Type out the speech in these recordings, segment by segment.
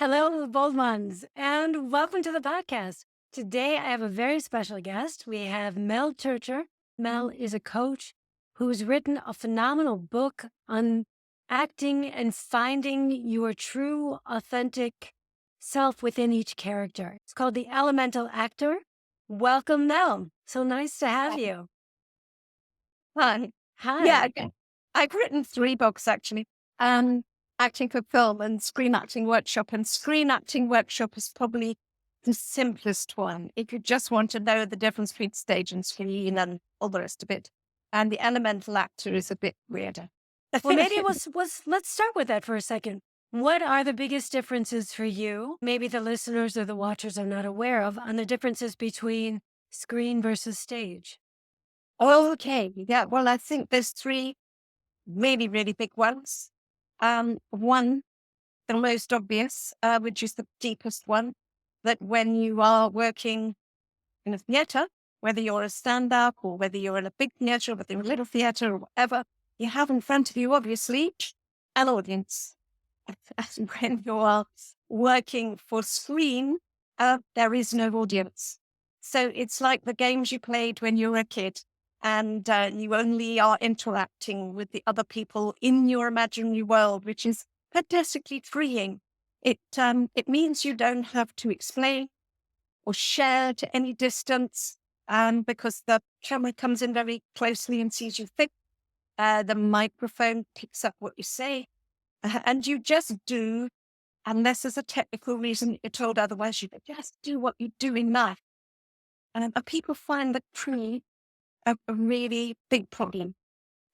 Hello, bold ones, and welcome to the podcast. Today, I have a very special guest. We have Mel Churcher. Mel is a coach who's written a phenomenal book on acting and finding your true, authentic self within each character. It's called The Elemental Actor. Welcome, Mel. So nice to have you. Hi. Yeah, Hi. I've written three books actually. Acting for film and screen acting workshop. And screen acting workshop is probably the simplest one. If you just want to know the difference between stage and screen and all the rest of it. And the elemental actor is a bit weirder. Well, maybe let's start with that for a second. What are the biggest differences for you? Maybe the listeners or the watchers are not aware of on the differences between screen versus stage. Okay. Yeah. Well, I think there's three really, really big ones. One, the most obvious, which is the deepest one, that when you are working in a theatre, whether you're a stand-up or whether you're in a big theatre, or whether you're a little theatre or whatever, you have in front of you, obviously, an audience. And when you are working for screen, there is no audience. So it's like the games you played when you were a kid and you only are interacting with the other people in your imaginary world, which is fantastically freeing. It means you don't have to explain or share to any distance because the camera comes in very closely and sees you think. The microphone picks up what you say, and you just do, unless there's a technical reason you're told otherwise, you just do what you do in life. And people find that tree a really big problem.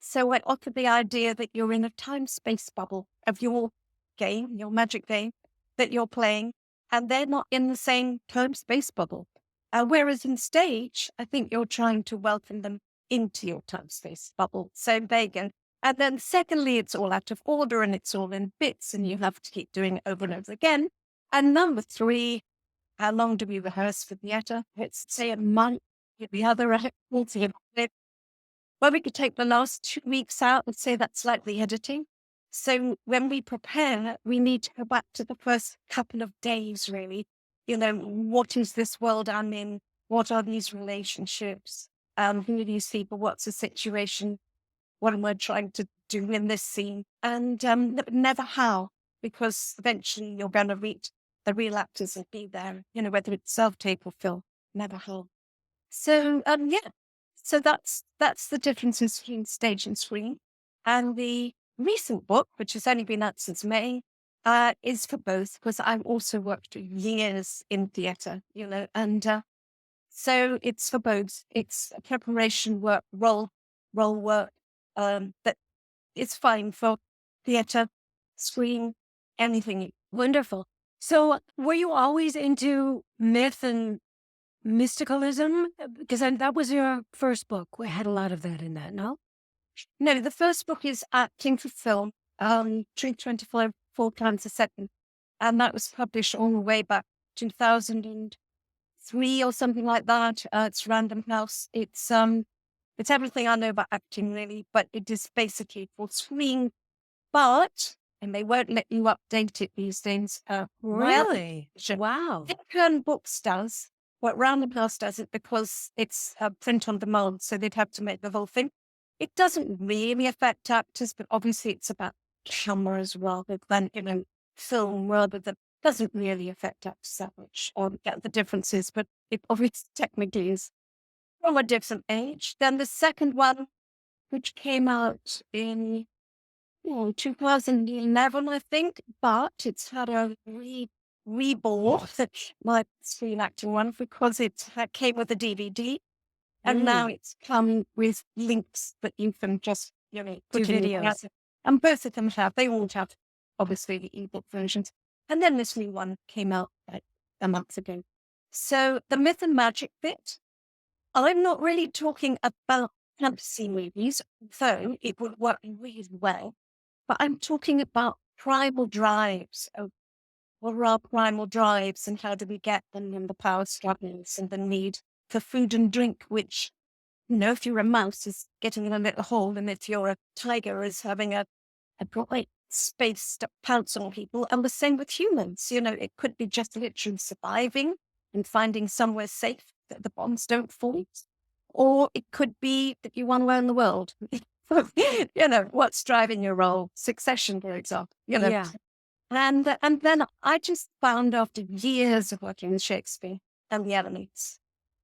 So I offer the idea that you're in a time-space bubble of your game, your magic game that you're playing, and they're not in the same time-space bubble. Whereas in stage, I think you're trying to welcome them into your time-space bubble. So there you go. And then secondly, it's all out of order and it's all in bits and you have to keep doing it over and over again. And number three, how long do we rehearse for theatre? Let's say a month. The other, well, we could take the last 2 weeks out and say that's like the editing. So when we prepare, we need to go back to the first couple of days, really. What is this world I'm in? What are these relationships? Who are these people? What's the situation? What am I trying to do in this scene? And never how, because eventually you're going to reach the real actors and be there, whether it's self-tape or film, never how. So, yeah. So that's the differences between stage and screen. And the recent book, which has only been out since May, is for both because I've also worked years in theatre, and so it's for both. It's a preparation work, role work, that is fine for theatre, screen, anything. Wonderful. So, were you always into myth and mysticalism? Because that was your first book. We had a lot of that in that, no? No, the first book is Acting for Film, 325 Four Times a Second. And that was published all the way back 2003 or something like that. It's Random House. It's everything I know about acting, really, but it is basically for screen. And they won't let you update it these days. Really? Wow. Kern Books does. What Random House does it because it's print on demand, so they'd have to make the whole thing. It doesn't really affect actors, but obviously it's about cameras rather than, film rather than, doesn't really affect actors that much or get the differences, but it obviously technically is from a different age. Then the second one, which came out in 2011, I think, but it's had a reborn, my screen acting one, because it came with a DVD. And now it's come with links that you can just, put Do in videos. And both of them have, they all have, obviously, the ebook versions. And then this new one came out like a month ago. So the myth and magic bit, I'm not really talking about fantasy movies, though it would work really well. But I'm talking about primal drives. What are our primal drives and how do we get them and the power struggles and the need for food and drink, which, if you're a mouse is getting in a little hole and if you're a tiger is having a bright space to pounce on people. And the same with humans. It could be just literally surviving and finding somewhere safe that the bombs don't fall. Or it could be that you want to own the world. What's driving your role? Succession, for example. Yeah. And then I just found after years of working with Shakespeare and the elements,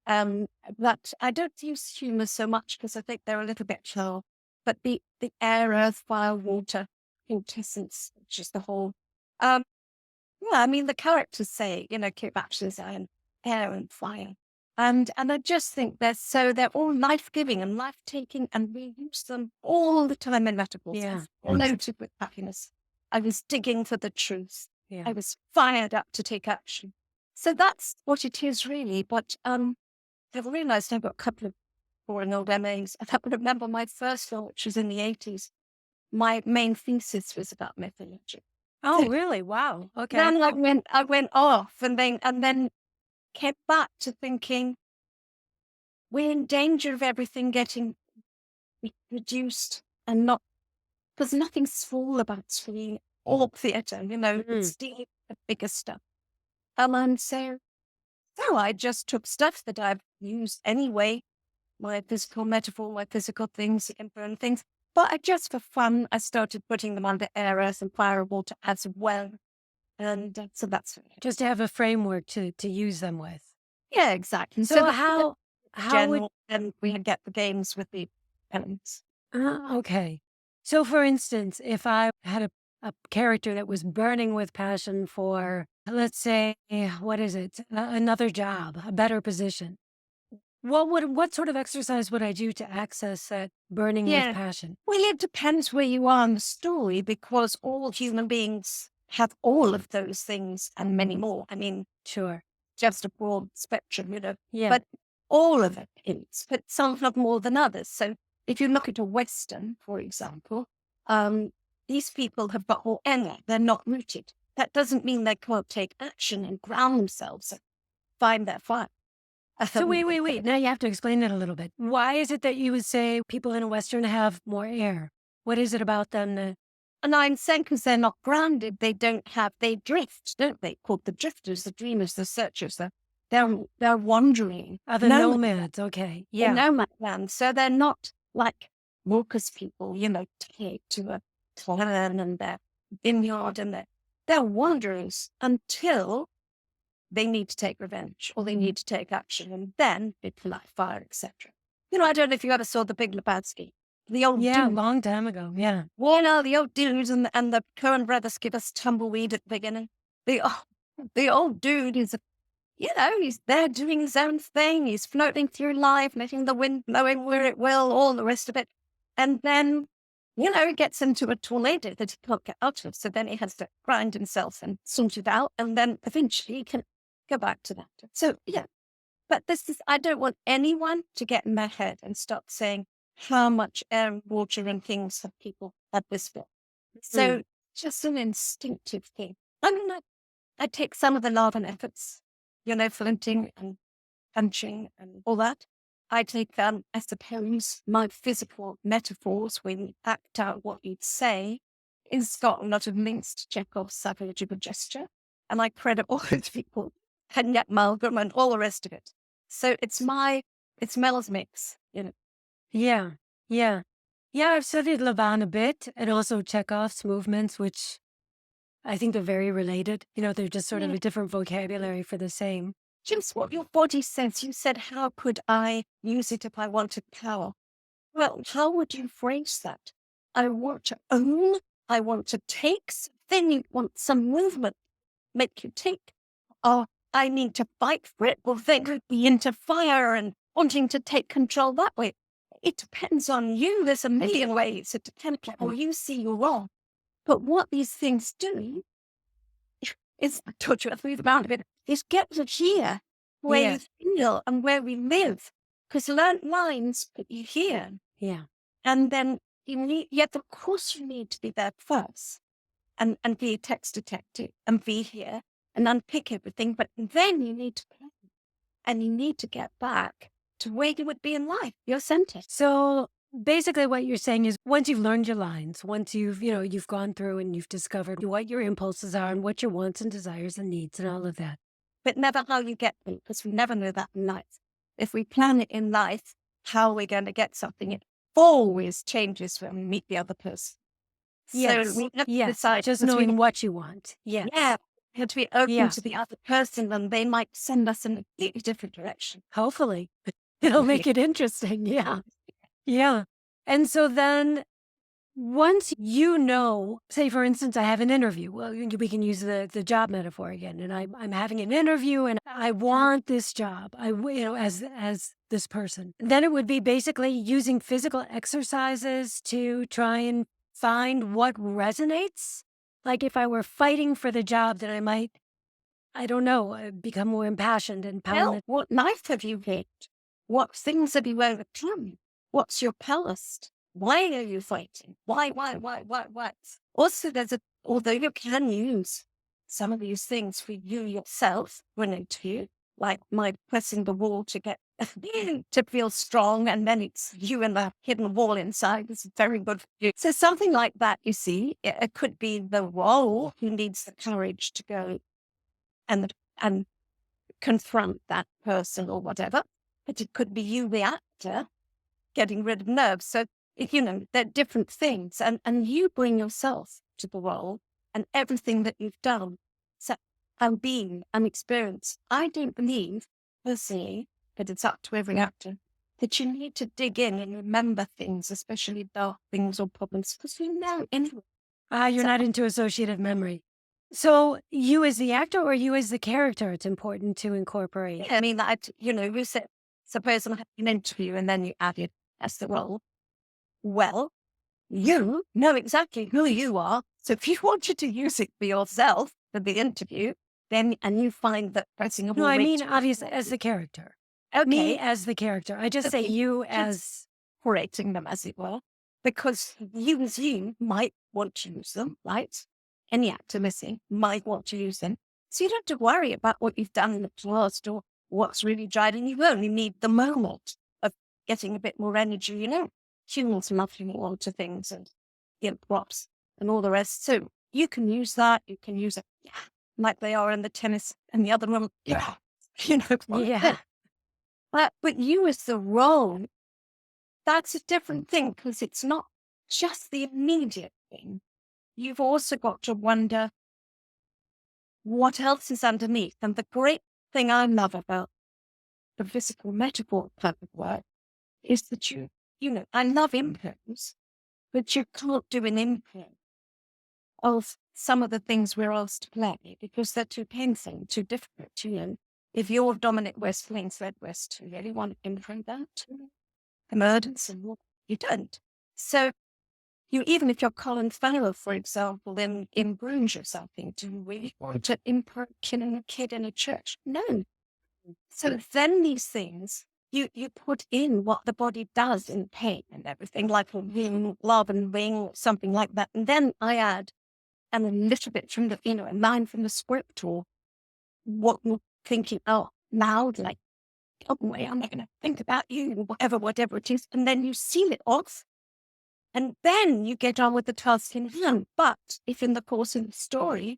that I don't use humor so much because I think they're a little bit dull. But the air, earth, fire, water, quintessence, which is the whole. Yeah, I mean the characters say, keep actions and air and fire. And I just think they're all life giving and life taking, and we use them all the time in metaphors. Yeah. Loaded with happiness. I was digging for the truth. Yeah. I was fired up to take action. So that's what it is really. But I've realized I've got a couple of boring old MAs. I remember my first film, which was in the 80s. My main thesis was about mythology. Oh, really? Wow. Okay. Then I went off and then came back to thinking we're in danger of everything getting reduced and not, because nothing's small about screen or theatre, it's deep, the bigger stuff. And so I just took stuff that I've used anyway, my physical metaphor, my physical things, and things. But just for fun, I started putting them under air, earth, and fire and water as well. And so that's just to have a framework to use them with. Yeah, exactly. So how general, and we get the games with the elements. Okay. So for instance, if I had a character that was burning with passion for, let's say, what is it? Another job, a better position. What sort of exercise would I do to access that burning with passion? Well, it depends where you are in the story, because all human beings have all of those things and many more. I mean, sure, just a broad spectrum, Yeah. But all of it is, but some have more than others. So if you look at a Western, for example, these people have got more energy. They're not rooted. That doesn't mean they can't take action and ground themselves and find their fire. So wait. Now you have to explain that a little bit. Why is it that you would say people in a Western have more air? What is it about them that... And I'm saying because they're not grounded, they drift, don't they? Called the drifters, the dreamers, the searchers. They're wandering. The nomads, okay. Yeah. Nomad land. So they're not like Walker's people, tied to a clan and their vineyard, and they're wanderers until they need to take revenge or they need to take action, and then it's like fire, etc. I don't know if you ever saw The Big Lebowski. The old dude. a long time ago. Yeah. Well, the old dudes and the Coen brothers give us tumbleweed at the beginning. The old dude is, he's there doing his own thing. He's floating through life, letting the wind blowing where it will, all the rest of it. And then, he gets into a tornado that he can't get out of. So then he has to grind himself and sort it out. And then eventually he can go back to that. So, but I don't want anyone to get in their head and start saying how much air and water and things have people at this bit. So just an instinctive thing. I mean, I take some of the love and efforts, flinting and punching and all that. I take, I suppose, my physical metaphors when you act out what you'd say. It's got a lot of links to Chekhov's psychological gesture. And I credit all those people, and yet Malcolm and all the rest of it. So it's Mel's mix, Yeah. I've studied Lavan a bit, and also Chekhov's movements, which I think they're very related. They're just sort of a different vocabulary for the same. Just what your body says. You said, how could I use it if I wanted power? Well, how would you phrase that? I want to own, I want to take, then you want some movement, make you take. Or I need to fight for it. Well, then could be into fire and wanting to take control that way. It depends on you. There's a million ways. It depends on how you see you're wrong. But what these things do is, I told you through the round of it, is get to here where you feel and where we live. Because learned lines put you here. Yeah. And then of course you need to be there first and be a text detective and be here and unpick everything. But then you need to plan and you need to get back to where you would be in life, your center. So basically what you're saying is once you've learned your lines, once you've gone through and you've discovered what your impulses are and what your wants and desires and needs and all of that. But never how you get them, because we never know that in life. If we plan it in life, how we're going to get something, it always changes when we meet the other person. Yes. So we have to Yeah. decide. Just 'Cause knowing what you want. yeah, Yes. we have to be open Yeah. to the other person, and they might send us in a completely different direction. Hopefully. It'll make it interesting. Yeah. Yeah. And so then once say for instance, I have an interview. Well, we can use the job metaphor again. And I'm having an interview and I want this job. As this person. Then it would be basically using physical exercises to try and find what resonates. Like if I were fighting for the job, then I might, I don't know, become more impassioned and Well, passionate. what life have you lived? What things have you overcome? What's your past? Why are you fighting? Why? Also, although you can use some of these things for you yourself when into you, like my pressing the wall to get to feel strong, and then it's you and the hidden wall inside. It's very good for you. So something like that, you see, it could be the role who needs the courage to go and confront that person or whatever. But it could be you, the actor, getting rid of nerves. So, they're different things. And you bring yourself to the role and everything that you've done. So, and being an experience. I don't believe, personally, but it's up to every actor, that you need to dig in and remember things, especially dark things or problems, because you know anyway. You're So- not into associative memory. So you as the actor or you as the character, it's important to incorporate. I mean, you said, suppose I'm having an interview and then you added, that's the role. Well, you know exactly who you are. So if you wanted to use it for yourself for the interview, and you find that pressing a No, wall I makes mean, obviously, as the character. Me okay, as the character. I just say okay, you just as. operating them, as it were, because you as you might want to use them, right? Any actor missing might want to use them. So you don't have to worry about what you've done in the past or what's really driving you. Only need the moment of getting a bit more energy, humans muffling more to things and props and all the rest. So you can use that. You can use it like they are in the tennis and the other room. Yeah. Yeah. But you as the role, that's a different thing because it's not just the immediate thing. You've also got to wonder what else is underneath. And the great thing I love about the physical metaphor type of work is that I love imprints, but you can't do an imprint of some of the things we're asked to play because they're too painful, too difficult. If you're Dominic West playing Fred West, you really want to imprint that? The murders and what you don't. So even if you're Colin Farrell, for example, in Bruges or something, do you really want to imprint killing a kid in a church? No. So then these things, you put in what the body does in pain and everything, like a ring, love and ring, something like that. And then I add a little bit from the, a line from the script or what you're thinking out loud, like, oh boy, I'm not going to think about you, whatever it is. And then you seal it off. And then you get on with the task in hand. But if in the course of the story,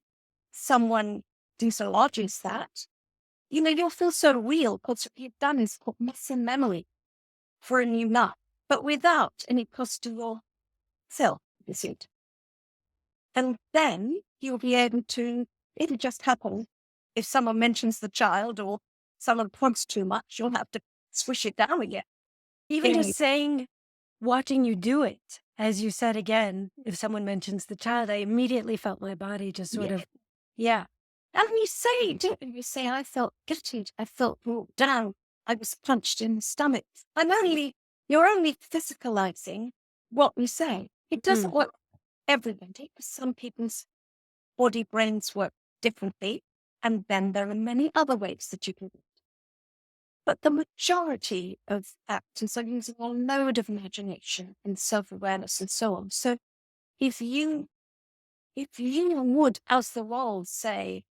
someone dislodges that, you'll feel so real because what you've done is put muscle memory for a new life, but without any cost to yourself, is it? And then you'll be able to, it'll just happen. If someone mentions the child or someone prompts too much, you'll have to swish it down again. Even just saying, watching you do it, as you said again, if someone mentions the child, I immediately felt my body just sort of, yeah. And you say, don't you? You say, I felt gutted. I felt brought down. I was punched in the stomach. You're only physicalizing what we say. It doesn't work for everybody. Some people's body brains work differently. And then there are many other ways that you can do it. But the majority of actors are using a load of imagination and self-awareness and so on. So if you would, as the role, say,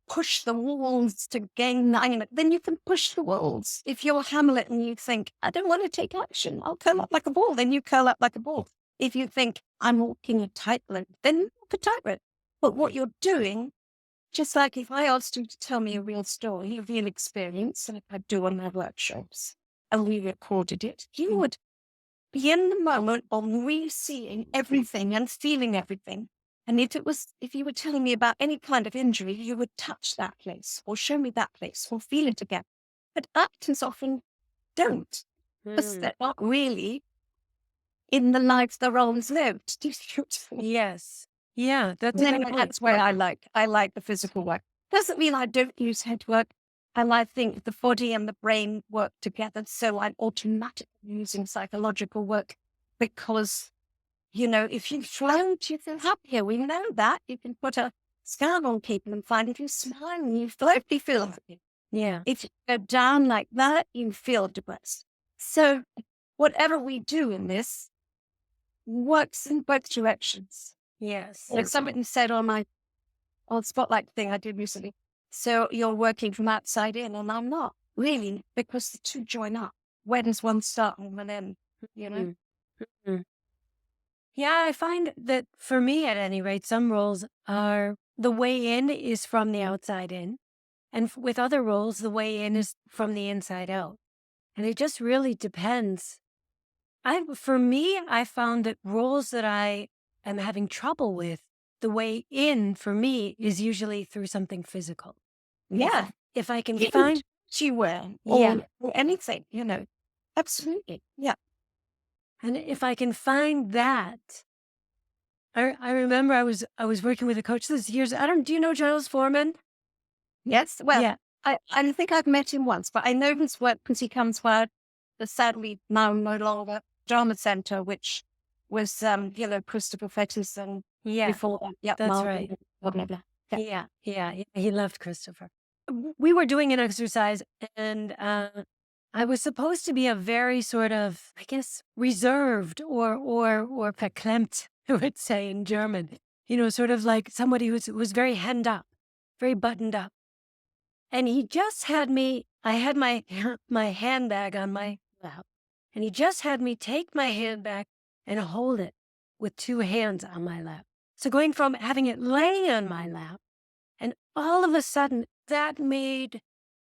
push the walls to gain, then you can push the walls. If you're Hamlet and you think, I don't want to take action, I'll curl up like a ball, then you curl up like a ball. If you think, I'm walking a tightrope, then you walk a tightrope. But what you're doing, just like if I asked you to tell me a real story, a real experience, and if I do on my workshops, and we recorded it, you would be in the moment of re-seeing everything and feeling everything. And if you were telling me about any kind of injury, you would touch that place or show me that place or feel it again. But actors often don't, because they're not really in the life the roles lived. Do you see what I mean? Yes. Yeah, that's a good point. That's why I like the physical work. Doesn't mean I don't use head work. And I think the body and the brain work together. So I'm automatically using psychological work because, if you float, you feel happier. We know that. You can put a scan on people and find if you smile, you float, you feel happy. Yeah. If you go down like that, you feel depressed. So whatever we do in this works in both directions. Yes. Like somebody said on Spotlight thing I did recently, so you're working from outside in, and I'm not really, because the two join up. Where does one start and one end? Mm-hmm. Yeah, I find that for me, at any rate, some roles are the way in is from the outside in. And with other roles, the way in is from the inside out. And it just really depends. For me, I found that roles that I am having trouble with, the way in for me is usually through something physical. Yeah. If I can Even find, she wear Yeah. or anything, absolutely. Yeah. and if I can find that, I remember I was working with a coach this years. Do you know Giles Foreman? Yes. Well, Yeah. I think I've met him once, but I know his work because he comes via the sadly now no longer Drama Center, which was, Christopher Fettis and Yeah. before that. Yeah. That's Marvel, right. blah, blah, blah. Yeah. He loved Christopher. We were doing an exercise, and I was supposed to be a very sort of, I guess, reserved or verklemmt, I would say in German. Sort of like somebody who was very hemmed up, very buttoned up. And he just had me. I had my handbag on my lap, and he just had me take my handbag and hold it with two hands on my lap. So going from having it laying on my lap, and all of a sudden, that made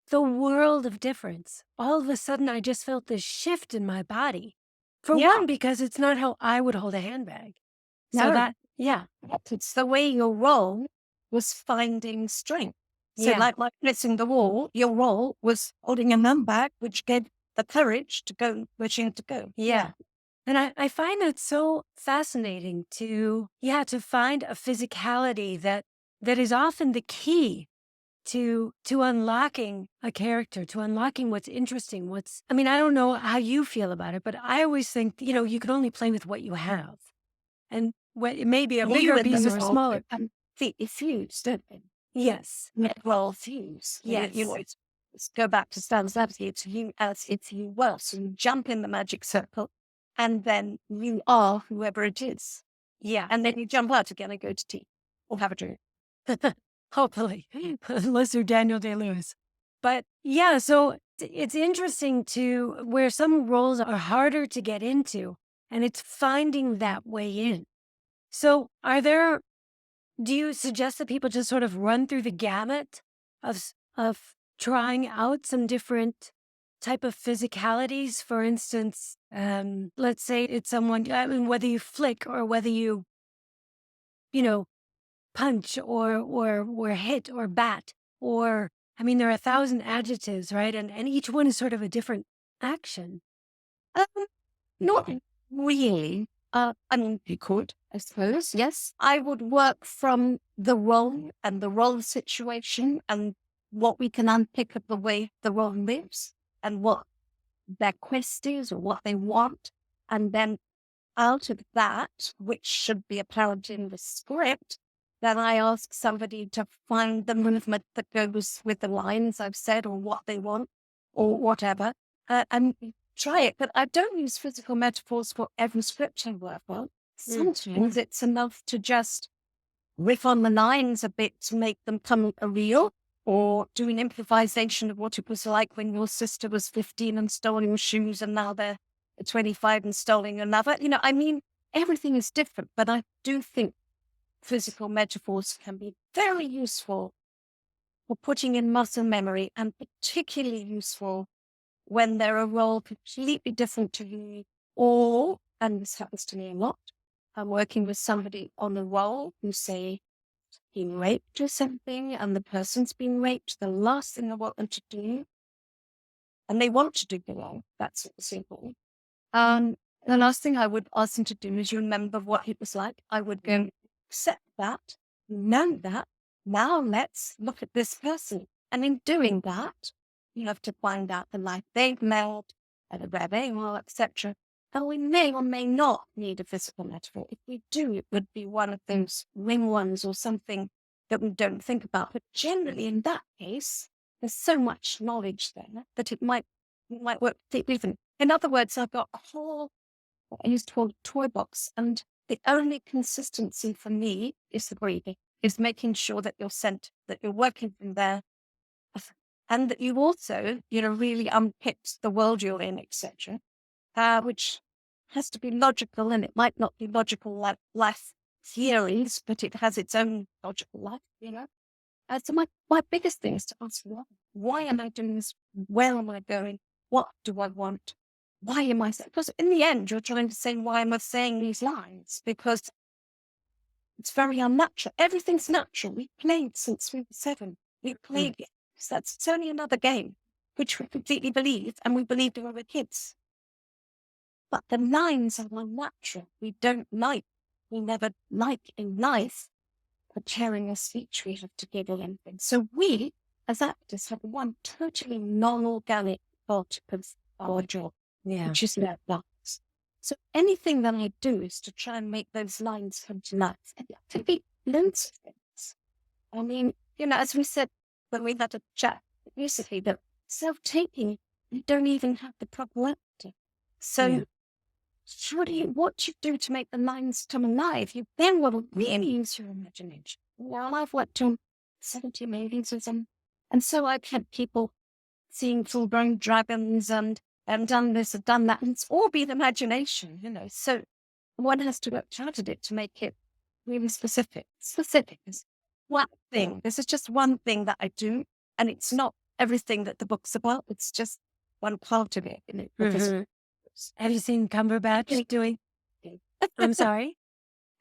the world of difference. All of a sudden, I just felt this shift in my body. For one, because it's not how I would hold a handbag. So No. yeah. It's the way your role was finding strength. So Yeah. like missing the wall, your role was holding a handbag, which gave the courage to go where she had to go. Yeah. And I find that so fascinating to find a physicality that is often the key to unlocking a character, to unlocking what's interesting, I don't know how you feel about it, but I always think, you can only play with what you have. And it may be a bigger piece or a smaller. Feet fuse, don't they? Yes. Well, fuse. Yes. Let's go back to Stanislavski. It's you as it's you were. So you jump in the magic circle, and then you are whoever it is. Yeah. And then you jump out again and go to tea or have a drink. Hopefully, unless you're Daniel Day-Lewis. But yeah, so it's interesting where some roles are harder to get into, and it's finding that way in. So do you suggest that people just sort of run through the gamut of trying out some different type of physicalities? For instance, let's say it's someone, whether you flick or whether you punch or hit or bat, or, there are 1,000 adjectives, right? And each one is sort of a different action. Not really. You could, I suppose. Yes. I would work from the role and the role situation and what we can unpick of the way the role lives and what their quest is or what they want. And then out of that, which should be apparent in the script, then I ask somebody to find the movement that goes with the lines I've said or what they want or whatever. And try it, but I don't use physical metaphors for every script I work on. Sometimes it's enough to just riff on the lines a bit to make them come real. or do an improvisation of what it was like when your sister was 15 and stole your shoes and now they're 25 and stealing another. I mean, everything is different, but I do think physical metaphors can be very useful for putting in muscle memory, and particularly useful when they're a role completely different to you. Or, and this happens to me a lot, I'm working with somebody on a role who say been raped or something, and the person's been raped. The last thing I want them to do, and they want to do the role, that's simple. The last thing I would ask them to do is remember what it was like. I would go, accept that, know that. Now let's look at this person. And in doing that, you have to find out the life they've led, and where they are, etc. And we may or may not need a physical metaphor. If we do, it would be one of those wing ones or something that we don't think about. But generally, in that case, there's so much knowledge there that it might work completely different. In other words, I've got a whole, what I used to call a toy box, and the only consistency for me is the breathing, is making sure that that you're working from there, and that you also, really unpicked the world you're in, etc., which has to be logical, and it might not be logical like life theories, but it has its own logical life. So my biggest thing is to ask why am I doing this? Where am I going? What do I want? Why am I saying? Because in the end, you're trying to say, why am I saying these lines? Because it's very unnatural. Everything's natural. We played since we were 7. We played it. So it's only another game, which we completely believe, and we believed when we were kids. But the lines are unnatural. We never like in life preparing a speech. We have to give anything. So we, as actors, have one totally non-organic part of our job, which is their lines. So anything that I do is to try and make those lines come to life. And it can be loads of things. I mean, as we said when we had a chat recently, that self-taping, you don't even have the proper actor. So what do you do to make the lines come alive? You then will really use your imagination. Well, I've worked on 70 movies or something, and so I've had people seeing full-grown dragons and done this and done that, and it's all been imagination, So one has to work hard at it to make it really specific. Specific is one thing. This is just one thing that I do, and it's not everything that the book's about. It's just one part of it. Have you seen Cumberbatch doing? I'm sorry?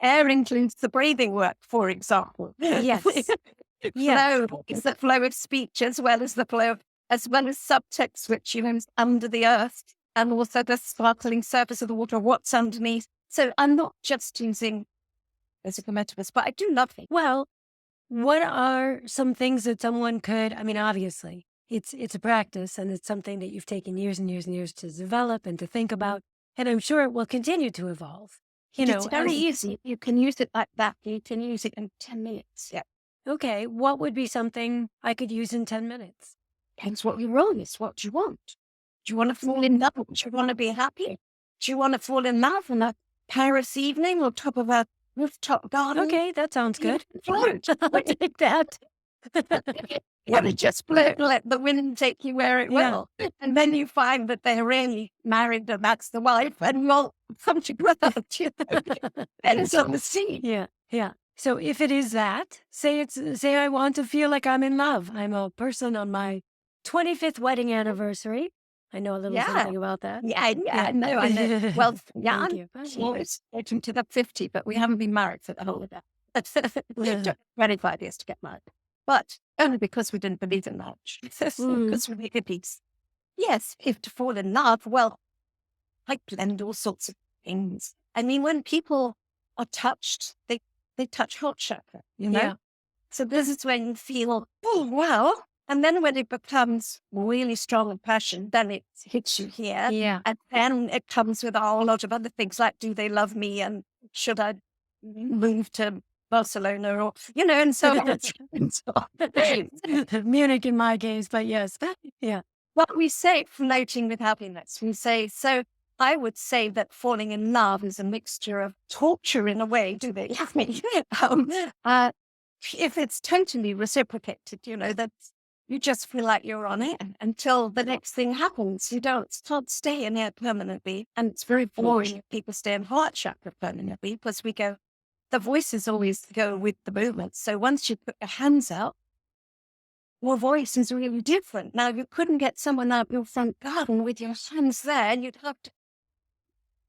Air includes the breathing work, for example. Yes. Flow is the flow of speech as well as subtext, which is under the earth, and also the sparkling surface of the water, what's underneath. So I'm not just using physical metaphors, but I do love it. Well, what are some things that someone could, obviously, it's a practice, and it's something that you've taken years and years and years to develop and to think about, and I'm sure it will continue to evolve. It's very easy. You can use it like that. You can use it in 10 minutes. Yeah. Okay. What would be something I could use in 10 minutes? Depends what your role is. What do you want? Do you want to fall in love? Do you want to be happy? Do you want to fall in love on a Paris evening on top of a rooftop garden? Okay, that sounds good. Float. I'll take that. You just float, let the wind take you where it will. And then you find that they're really married and that's the wife, and you'll come together. And it's on the sea. Yeah. So if it is that, say I want to feel like I'm in love. I'm a person on my 25th wedding anniversary. I know a little something about that. I know. Well, Thank you. It's getting to the 50, but we haven't been married for the whole of that. It took 25 years to get married. But only because we didn't believe in marriage. Because we needed peace. Yes, if to fall in love, well, I blend all sorts of things. I mean, when people are touched, they touch hot chakra, Yeah. So this is when you feel, oh, wow. And then when it becomes really strong and passion, then it hits you here. Yeah. And then it comes with a whole lot of other things like, do they love me? And should I move to Barcelona or, and so on. Munich in my case, but yes. Yeah. Well, we say floating with happiness. We say, so I would say that falling in love is a mixture of torture in a way. Do they love me? If it's totally reciprocated, that's you just feel like you're on it until the next thing happens. You can't stay in there permanently. And it's very boring if people stay in heart chakra permanently because the voices always go with the movement. So once you put your hands out, your voice is really different. Now, you couldn't get someone out your front garden with your hands there, and you'd have to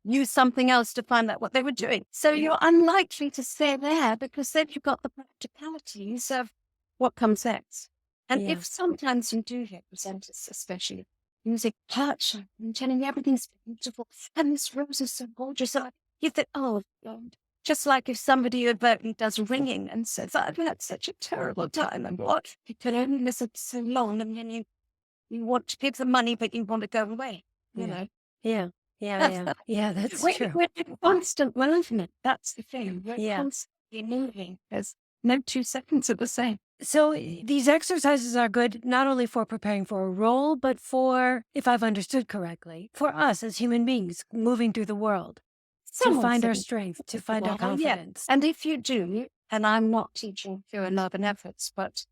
use something else to find out what they were doing. So you're unlikely to stay there because then you've got the practicalities of what comes next. And Yeah. if sometimes you do hear presenters, especially using touch and telling you everything's beautiful and this rose is so gorgeous, and you think, oh, God. Just like if somebody overtly does ringing and says, I've had such a terrible time, and what? You could only listen so long, and then you want to give the money, but you want to go away, you Yeah. know. Yeah. Yeah. Yeah. That's true. We're in constant movement. That's the thing. We're Yeah. constantly moving. There's no 2 seconds are the same. So these exercises are good not only for preparing for a role, but for, if I've understood correctly, for us as human beings moving through the world to Someone find our said, strength, to find our well, yeah. confidence. And if you do, and I'm not teaching pure love and efforts, but,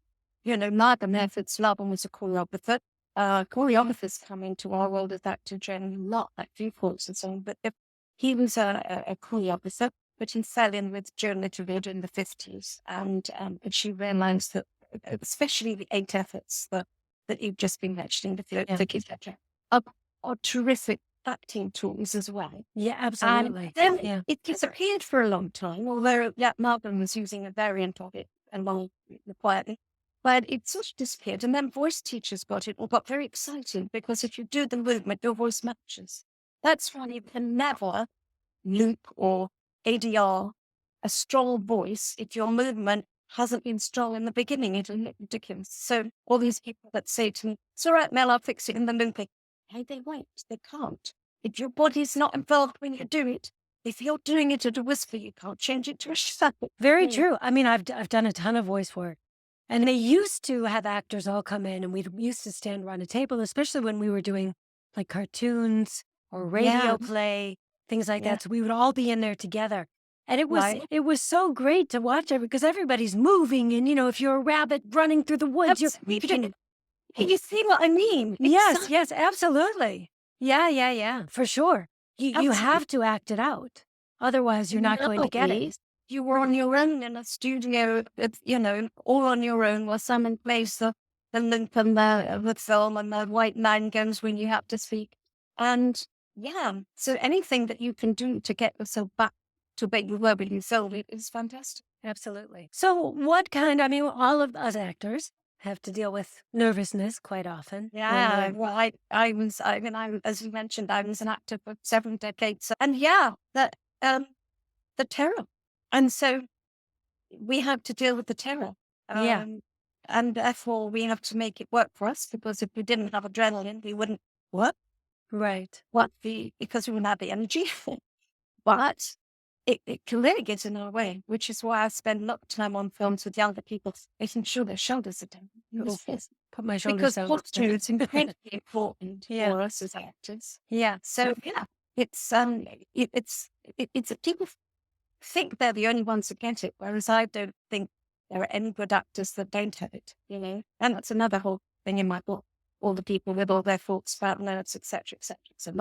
love and efforts, love was a choreographer. Choreographers come into our world as actor generally a lot, like viewports and so on. But if he was a choreographer, but he fell in with Joan Littlewood in the 50s. And she realized that, especially the 8 efforts that you've just been mentioning, the kids, are terrific acting tools as well. Yeah, absolutely. And then Yeah. it disappeared for a long time, although Malcolm was using a variant of it along quietly. But it sort of disappeared. And then voice teachers got it or got very excited because if you do the movement, your voice matches. That's why you can never loop or ADR a strong voice if your movement hasn't been strong in the beginning. It'll look ridiculous. So all these people that say to me, it's all right, Mel, I'll fix it in the looping. Hey, they won't. They can't. If your body's not involved when you do it, if you're doing it at a whisper, you can't change it to a shout. Very true. I mean, I've done a ton of voice work. And they used to have actors all come in and we used to stand around a table, especially when we were doing like cartoons or radio play, things like that. So we would all be in there together. And it was so great to watch because everybody's moving. And, if you're a rabbit running through the woods, you're weeping. You see what I mean? Yes, yes, absolutely. Yeah, for sure. You have to act it out. Otherwise, you're not going to get it. You were on your own in a studio, all on your own, while someone plays the loop and the film and the white line goes when you have to speak. And so anything that you can do to get yourself back to where you were when you sold it is fantastic. Absolutely. So all of us actors have to deal with nervousness quite often. Yeah, well, as you mentioned, I was an actor for 7 decades. And the terror. And so we have to deal with the terror. And therefore we have to make it work for us because if we didn't have adrenaline, we wouldn't work. Right. Because we wouldn't have the energy. But it can really get in our way, which is why I spend a lot of time on films with younger people, making sure their shoulders are down. Put my shoulders down. Because posture is incredibly important for us as actors. Yeah. So it's people think they're the only ones that get it, whereas I don't think there are any good actors that don't have it, And that's another whole thing in my book. All the people with all their thoughts about nerves, etc., etc. So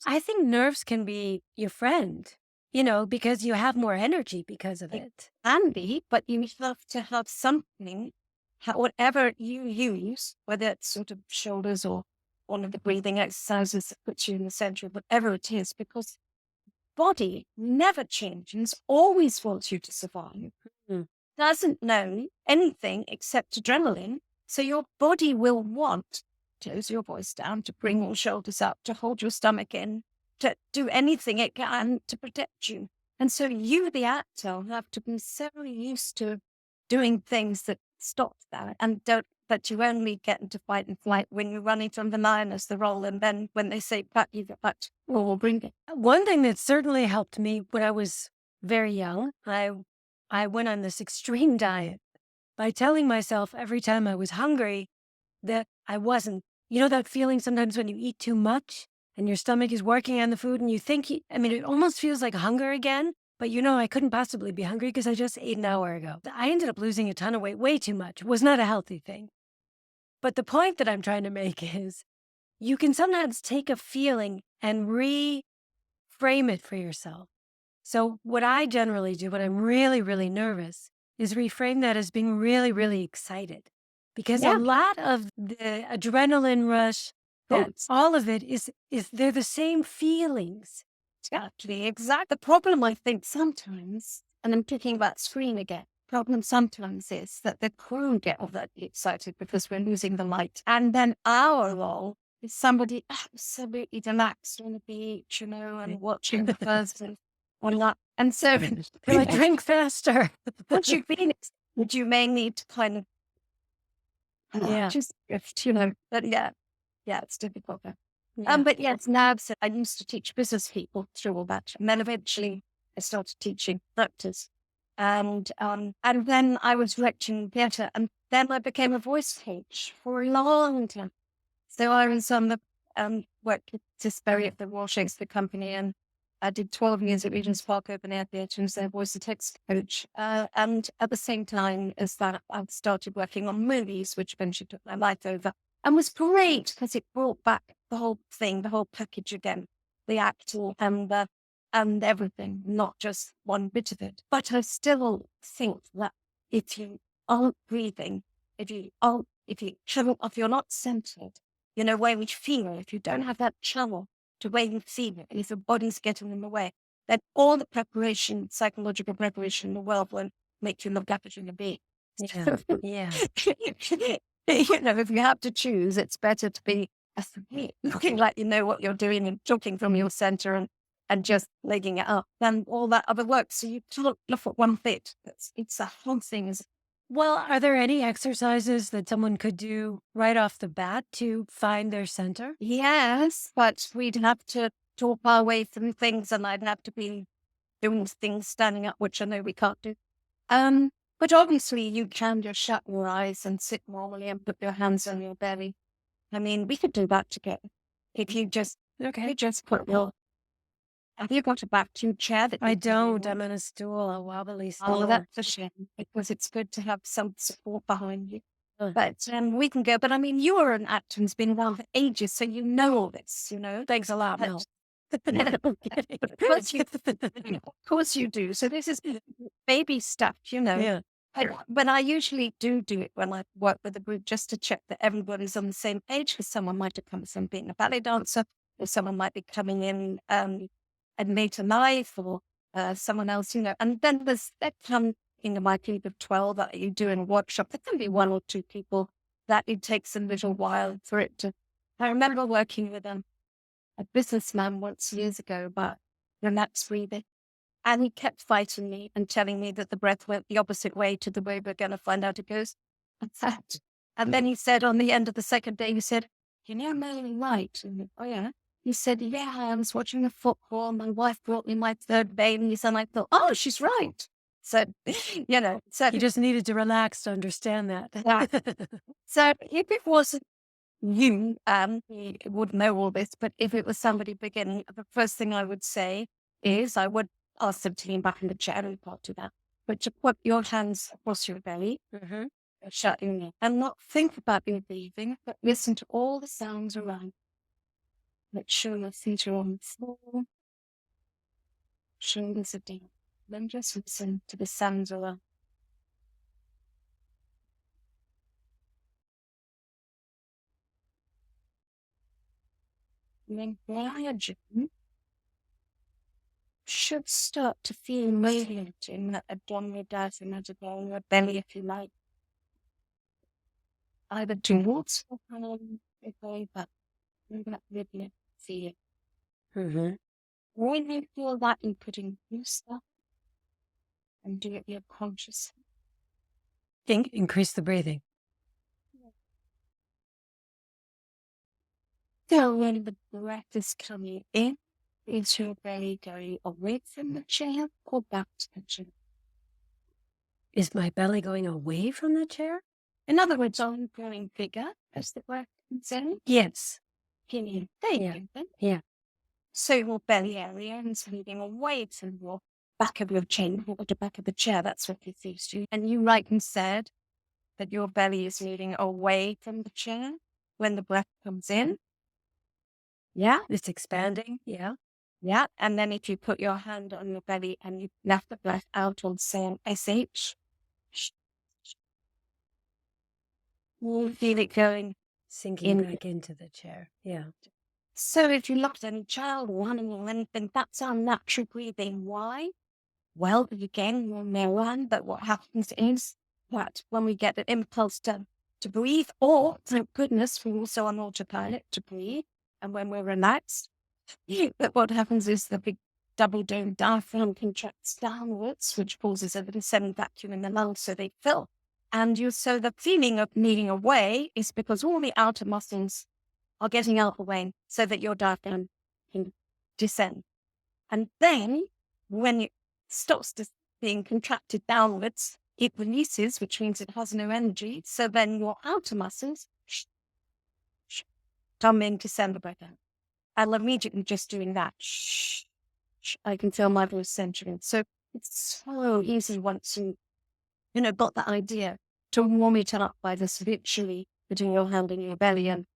I think nerves can be your friend, because you have more energy because of it. Can be, but you have to have something, whatever you use, whether it's sort of shoulders or one of the breathing exercises that puts you in the center, whatever it is, because body never changes, always wants you to survive. Doesn't know anything except adrenaline. So your body will want to close your voice down, to bring your shoulders up, to hold your stomach in, to do anything it can to protect you. And so you, the actor, have to be so used to doing things that stop that and that you only get into fight and flight when you're running from the line as the role. And then when they say back, you get back to, we'll bring it. One thing that certainly helped me when I was very young, I went on this extreme diet by telling myself every time I was hungry that I wasn't. That feeling sometimes when you eat too much and your stomach is working on the food and you think, it almost feels like hunger again, but I couldn't possibly be hungry because I just ate an hour ago. I ended up losing a ton of weight, way too much. It was not a healthy thing. But the point that I'm trying to make is you can sometimes take a feeling and reframe it for yourself. So what I generally do when I'm really, really nervous is reframe that as being really, really excited. Because a Yeah. lot of the adrenaline rush, Yes. all of it is they're the same feelings. Exactly. The problem, I think, sometimes, and I'm talking about screen again, problem sometimes is that the crew get all that excited because we're losing the light. And then our role is somebody absolutely relaxed on the beach, and watching the person or not. And so They're like, drink faster. once you've been excited, you may need to kind of Yeah. just drift, But yeah, it's difficult. Yeah. But yes, now I used to teach business people through all that. And then eventually I started teaching actors. And then I was directing theatre. And then I became a voice coach for a long time. So I was on the worked with Tisbury at the Royal Shakespeare Company, and I did 12 years at Regent's Park Open Air Theatre as their voice and text coach. And at the same time as that, I started working on movies, which eventually took my life over. And was great because it brought back the whole thing, the whole package again, the actor and everything, not just one bit of it. But I still think that if you aren't breathing, if you're not centered, where we feel, if you don't have that channel to where you feel it, and if your body's getting in the way, then all the preparation, psychological preparation in the world won't make you look up as you be. Yeah. Yeah. If you have to choose, it's better to be looking like you know what you're doing and talking from your center and just legging it up than all that other work. So you can't look at one bit. It's a whole thing. Well, are there any exercises that someone could do right off the bat to find their center? Yes, but we'd have to talk our way through things, and I'd have to be doing things standing up, which I know we can't do. But obviously you can just shut your eyes and sit normally and put your hands on your belly. I mean, we could do that together. If you just put have you got a back to your chair that I you can don't. use? I'm on a stool, a wobbly Oh, stool. that's a shame because it's good to have some support behind you. Uh. But we can go. But I mean, you are an actor who's been around for ages, so you know all this, Thanks a lot, Mel. Of course you do. So this is baby stuff, Yeah. But I usually do it when I work with a group just to check that everybody's on the same page, because someone might have come from being a ballet dancer, or someone might be coming in and later life, or someone else, And then there come, my group of 12 that you do in a workshop. There can be one or two people that it takes a little while for it to. I remember working with a businessman once years ago about relaxed breathing. And he kept fighting me and telling me that the breath went the opposite way to the way we're going to find out it goes. And then he said on the end of the second day, he said, Mel, right. And, oh, yeah. He said, yeah, I was watching the football. My wife brought me my third baby. And I thought, oh, she's right. So, You just needed to relax to understand that. So if it wasn't you would know all this, but if it was somebody beginning, the first thing I would say is I would ask them to lean back in the chair and part to that. But to put your hands across your belly, shut your mouth, and not think about your breathing, but listen to all the sounds around. Make sure your feet are on the floor, shoulders are down. Then just listen to the sounds around. And then gradually should start to feel movement in that abdominal diaphragmatic area, belly, if you like. Either towards or going back. You're not really feel it. When you feel that, you're putting new stuff and do it your conscious. Increase the breathing. So when the breath is coming in, is your belly going away from the chair or back to the chair? Is my belly going away from the chair? In other words, are you growing bigger as the breath comes in? Yes. There you go. Yeah. So your belly area is moving away from your back of your chair, or the back of the chair. That's what it feels to. And you rightly said that your belly is moving away from the chair when the breath comes in. Yeah. It's expanding. Yeah. Yeah. And then if you put your hand on your belly and you let the breath out on saying SH, you feel it going Sinking in. back into the chair. Yeah. So if you looked at any child or animal or anything, that's our natural breathing. Why? Well, again, you'll know one, but what happens is that when we get an impulse to breathe, or thank goodness, we're also on autopilot to breathe, and when we're relaxed, but what happens is the big double dome diaphragm contracts downwards, which causes a little semi vacuum in the lungs, so they fill. And so the feeling of needing away is because all the outer muscles are getting out of the way so that your diaphragm can descend. And then when it stops being contracted downwards, it releases, which means it has no energy. So then your outer muscles come in to send the breath out. And immediately just doing that, I can feel my voice centering. So it's so easy once you got that idea to warm it up by just literally putting your hand in your belly and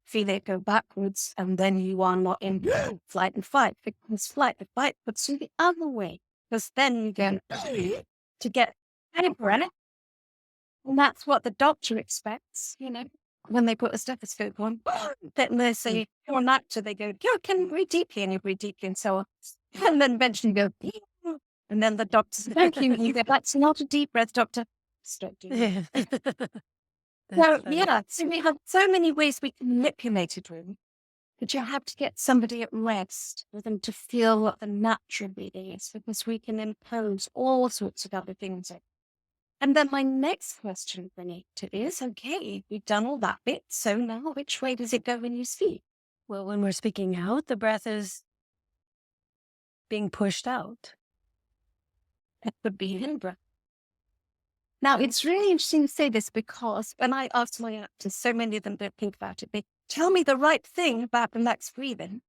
feel it go backwards, and then you are not in flight and fight, because flight and fight puts you the other way, because then you go to get breath. And that's what the doctor expects, when they put a stethoscope on. Then they say, you're an actor, they go, you can breathe deeply, and you breathe deeply, and so on. And then eventually you go, and then the doctor says, thank you. And you go, that's not a deep breath, doctor. Stop doing it. So, so we have so many ways we can manipulate it, really. But you have to get somebody at rest for them to feel what the natural breathing is, because we can impose all sorts of other things. And then my next question, Renita, is, okay, we've done all that bit. So now which way does it go when you speak? Well, when we're speaking out, the breath is being pushed out. That would be in-breath. Now, it's really interesting to say this, because when I ask my actors, so many of them don't think about it. They tell me the right thing about relaxed breathing.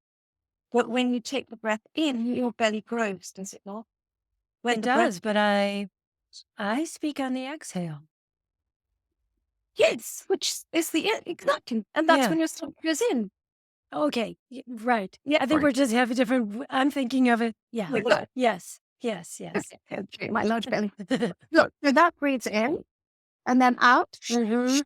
But when you take the breath in, your belly grows, does it not? When It does, but I speak on the exhale. Yes, which is exactly. And that's when your stomach goes in. Okay, right. Yeah, I think we're just have a different, I'm thinking of it. Yeah. Yes. Okay, my large belly. Look, so that breathes in and then out. Is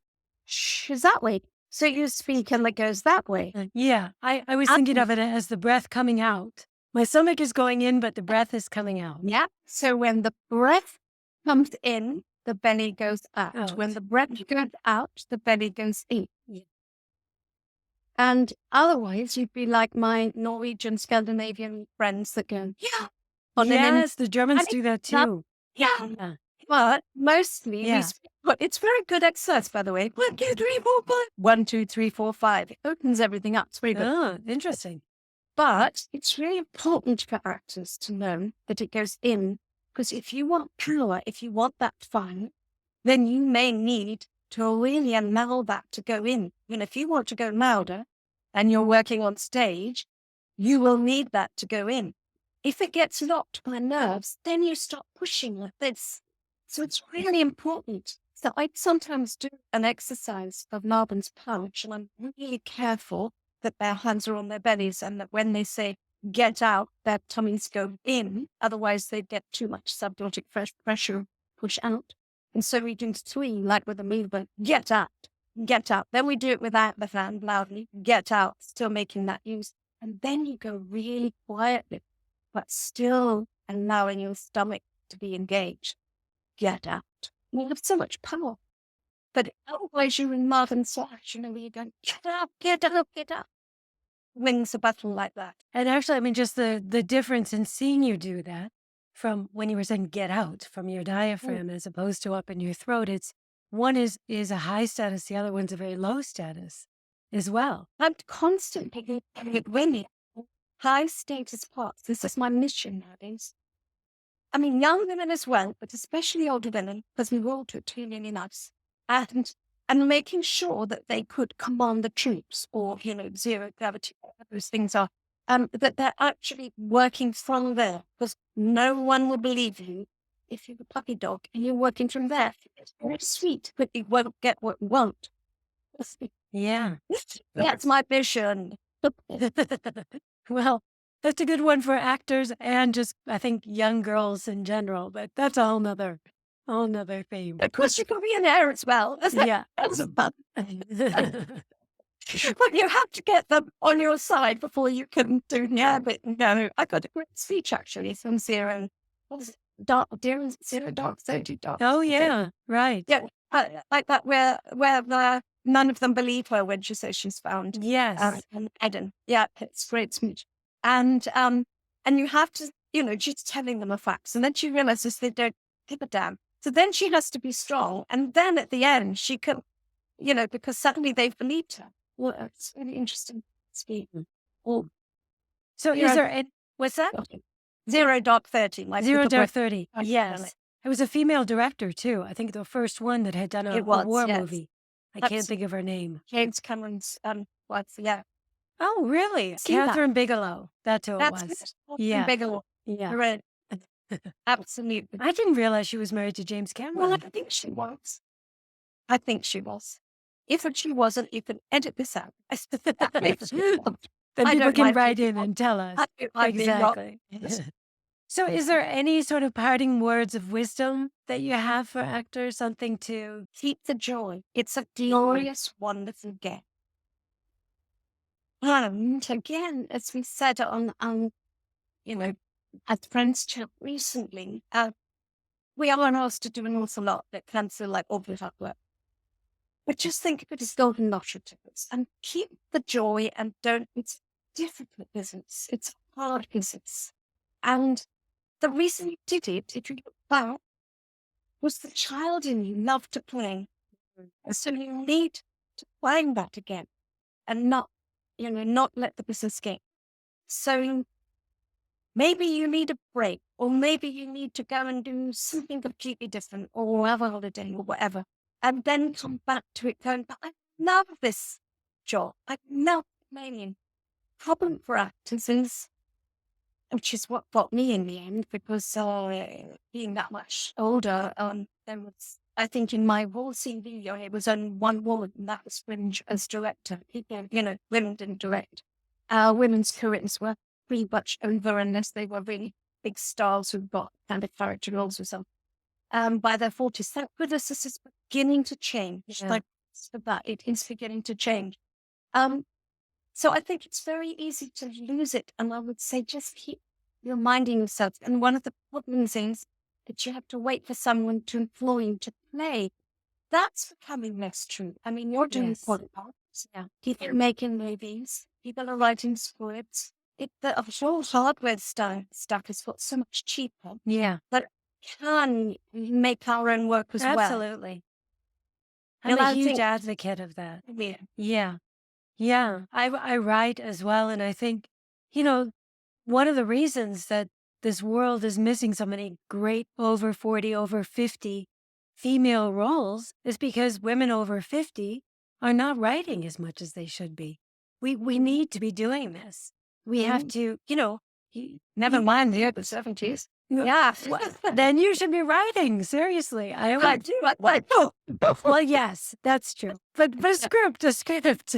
that way. So you speak and it goes that way. Yeah, I was thinking of it as the breath coming out. My stomach is going in, but the breath is coming out. Yeah. So when the breath comes in, the belly goes out. When the breath goes out, the belly goes in. Yeah. And otherwise, you'd be like my Norwegian, Scandinavian friends that go, yeah. Yes, the Germans do that too. Yeah. But mostly, but it's very good exercise, by the way. 1, 2, 3, 4, 5. 1, 2, 3, 4, 5. It opens everything up. It's very good. Oh, interesting. But it's really important for actors to know that it goes in, because if you want power, if you want that fire, then you may need to really allow that to go in. If you want to go louder and you're working on stage, you will need that to go in. If it gets locked by nerves, then you start pushing like this. So it's really important. So I sometimes do an exercise of Marvin's punch, and I'm really careful that their hands are on their bellies, and that when they say get out, their tummies go in. Otherwise, they get too much subglottic pressure, push out. And so we do 3, like with a movement, get out, get out. Then we do it without the hand loudly, get out, still making that use. And then you go really quietly, but still allowing your stomach to be engaged. Get out. You have so much power. But otherwise you're in Marvin Slash, where you're going, get up, get up, get up. Wings a button like that. And actually, I mean, just the difference in seeing you do that from when you were saying get out from your diaphragm as opposed to up in your throat, it's one is a high status, the other one's a very low status as well. I'm constantly winning high status parts. This is my mission nowadays. I mean, young women as well, but especially older women, because we all do it really nice. And making sure that they could command the troops, or, zero gravity, whatever those things are, that they're actually working from there, because no one will believe you if you're a puppy dog and you're working from there, it's very sweet, but you won't get what you want. Yeah. That's my vision. Well, that's a good one for actors and just, I think, young girls in general, but that's a whole nother theme. Of course, you can be an heir as well. Yeah. That's a fun. But you have to get them on your side before you can do. Yeah, but no, I got a great speech actually from Zero. What was it? Zero Dark 30 Dark. Oh, yeah. Right. Yeah, like that where none of them believe her when she says she's found Yes. Eden. Yeah, it's great speech. And you have to, she's telling them the facts. And then she realizes they don't give a damn. So then she has to be strong. And then at the end, she can, because suddenly they've believed her. Well, it's really interesting speech. Oh, So is there any, what's that? Zero Dark 30. Like Zero with the Dark breath. 30. Yes. It was a female director, too. I think the first one that had done a It was, war yes. movie. I can't think of her name. James Cameron's wife. Yeah. Oh, really? See that? Catherine Bigelow. That's who it That's was. it. Yeah. Bigelow. Yeah. Right. Absolutely. I didn't realize she was married to James Well, Cameron. I think she was. I think she was. If she wasn't, you can edit this out. Then I people don't can mind write people. in and tell us. I'd be wrong. Exactly. So is there any sort of parting words of wisdom that you have for actors? Something to... Keep the joy. It's a glorious, wonderful gift. And again, as we said on at Friends Chat recently, we are asked to do an awful lot that can feel like awful hard work. But just think of it as golden lottery tickets and keep the joy and don't, it's difficult business. It's hard business. And the reason you did it, if you look back, was the child in you loved to play. So you need to find that again and not let the business go. So maybe you need a break, or maybe you need to go and do something completely different, or have a holiday, or whatever, and then come back to it going, but I love this job. I love playing. Problem for actors is, which is what got me in the end, because being that much older, there was, I think in my whole CV, it was only one woman, and that was Fringe as director. Women didn't direct. Women's careers were pretty much over unless they were really big stars who got kind of character roles or something. By their 40s, thank goodness this is beginning to change. Yeah. Like for that, it is beginning to change. So I think it's very easy to lose it. And I would say just keep reminding yourself. And one of the problems is that you have to wait for someone to employ you to play. That's becoming less true. I mean, you're doing Yes. podcasts. Yeah. People are making movies. People are writing scripts. The whole hardware stuff has got so much cheaper Yeah. that can make our own work as well. Absolutely. I'm And a I huge think- advocate of that. Yeah. Yeah. Yeah. I write as well. And I think, one of the reasons that this world is missing so many great over 40, over 50 female roles is because women over 50 are not writing as much as they should be. We need to be doing this. We have to, Never mind the over 70s. Yeah. then you should be writing. Seriously. I do. Well, yes, that's true. But a script.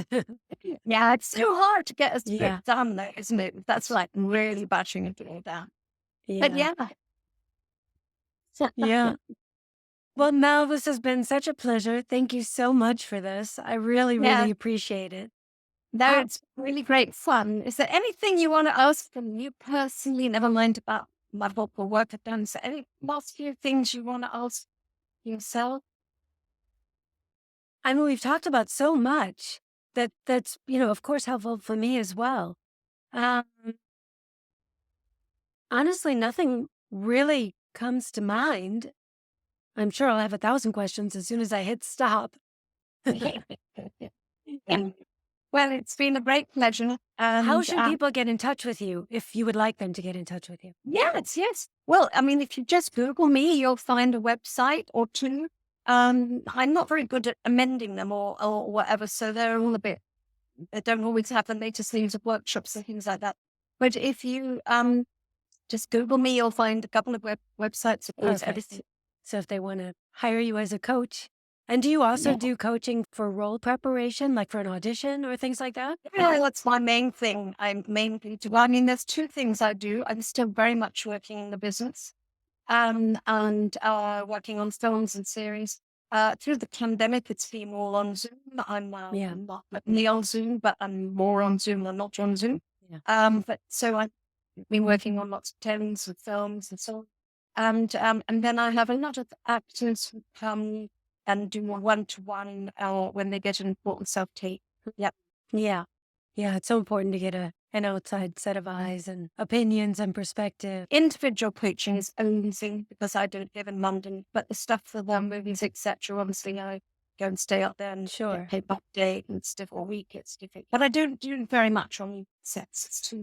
Yeah, it's so hard to get a script Yeah. done, though, isn't it? That's like really bashing it all down. But yeah. Yeah. Well, Mel, this has been such a pleasure. Thank you so much for this. I really, Yeah. really appreciate it. No, it's really great fun. Is there anything you want to ask from you personally? Never mind about my vocal work I've done. So any last few things you want to ask yourself? I mean, we've talked about so much that's, of course, helpful for me as well. Honestly, nothing really comes to mind. I'm sure I'll have 1,000 questions as soon as I hit stop. Yeah. Well, it's been a great pleasure. How should people get in touch with you if you would like them to get in touch with you? Yes. Well, I mean, if you just Google me, you'll find a website or two. I'm not very good at amending them or whatever, so they're all a bit, they don't always have the latest things of workshops and things like that. But if you just Google me. You'll find a couple of websites. Perfect. So if they want to hire you as a coach. And do you also do coaching for role preparation, like for an audition or things like that? Yeah, that's my main thing. I'm mainly do. I mean, there's two things I do. I'm still very much working in the business, and working on films and series. Through the pandemic, it's been all on Zoom. I'm not only on Zoom, but I'm more on Zoom than not on Zoom. Yeah. But so I've been working on lots of films and films and so on. And then I have a lot of actors who come and do a one-to-one when they get an important self-tape. Yep. Yeah. Yeah. It's so important to get an outside set of eyes and opinions and perspective. Individual coaching is amazing because I don't live in London, but the stuff for the movies, etc. Obviously, I go and stay up there and Sure. get paid by the day and stuff, or week. It's different, but I don't do very much on sets. It's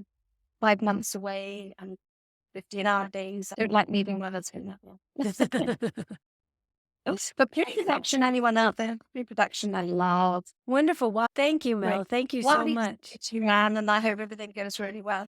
5 months away and 15-hour days. I don't like leaving my husband that long. But pre-production, anyone out there? Pre-production, I love. Wonderful. Well, thank you, Mel. Great. Thank you so much. It's you, Anne, and I hope everything goes really well.